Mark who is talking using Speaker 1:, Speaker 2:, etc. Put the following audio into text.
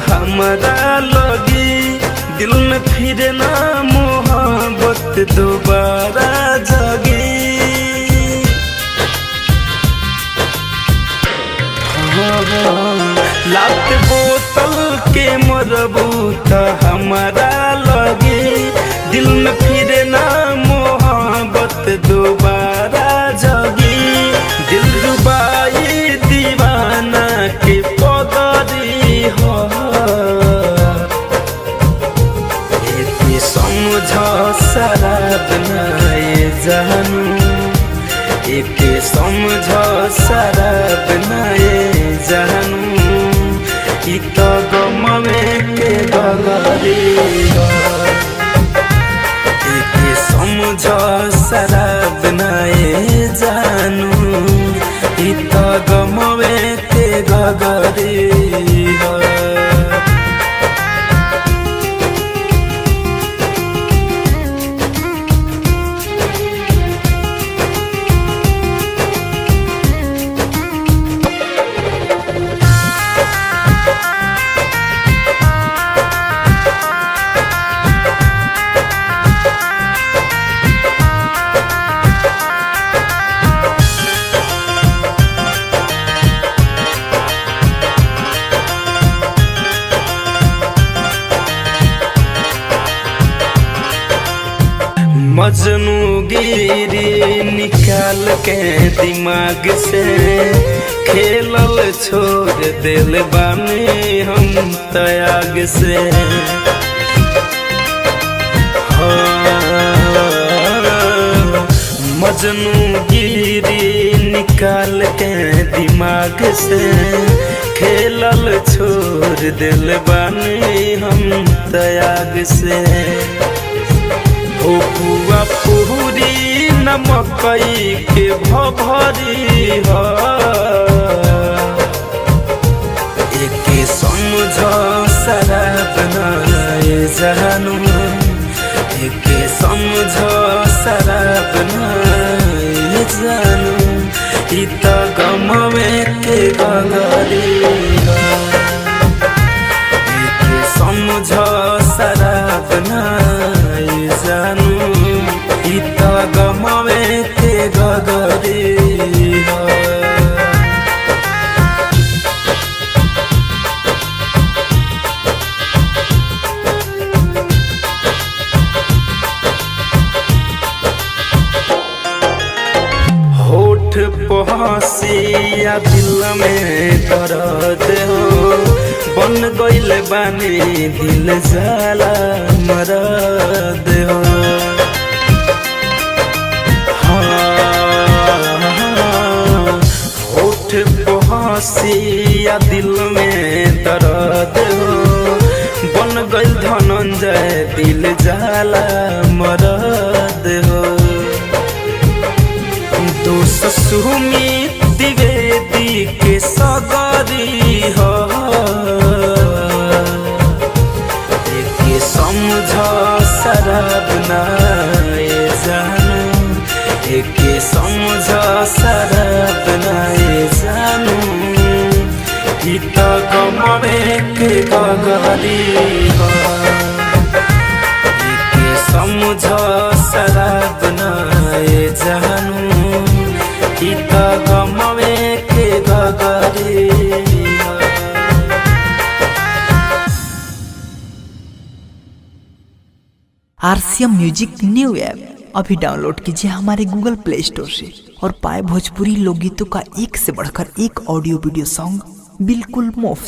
Speaker 1: हमारा लगी दिल में फिर ना मोहब्बत दोबारा जगी। लात बोतल के मरबूत हमारा लगी दिल में फिर ना मोहब्बत दोबारा जगी। दिल रुबाई दीवाना के पगरी हो एके समझ शराब नाए जानू एके समझ शराब नाए जानू ई तो गमवे के गगरी एके समझ शराब नाए जानू ई तो गमवे के गगरी मजनू गिरी निकाल के दिमाग से खेलल छोड़ दिल बानी हम त्याग से। मजनू गिरी निकाल के दिमाग से खेलल छोड़ दिल बानी हम त्याग से। पुआ पूरी नमकई के भभरी हो एके समझ शराब नाए जानू एके समझ शराब नाए जानू ई तो गमवे के गगरी हो एके समझ शराब नाए जानू ई तो गमवे के गगरी हो। होठ पहसिया दिल में दर्द हो बन गइल बानी दिल जाला मरद हो। होठ पहसिया दिल में दर्द हो बन गइल धनंजय दिल जाला मरद हो। दोस्त सुमित द्विवेदी के सगरी हो एके समझ शराब नाए जानू एके समझ शराब नाए जानू ई तो गमवे के गगरी हो एके समझ शराब नाए जानू ई तो गमवे के गगरी।
Speaker 2: RCM म्यूजिक न्यू ऐप अभी डाउनलोड कीजिए हमारे गूगल प्ले स्टोर से और पाए भोजपुरी लोकगीतों का एक से बढ़कर एक ऑडियो वीडियो सॉन्ग बिल्कुल मुफ्त।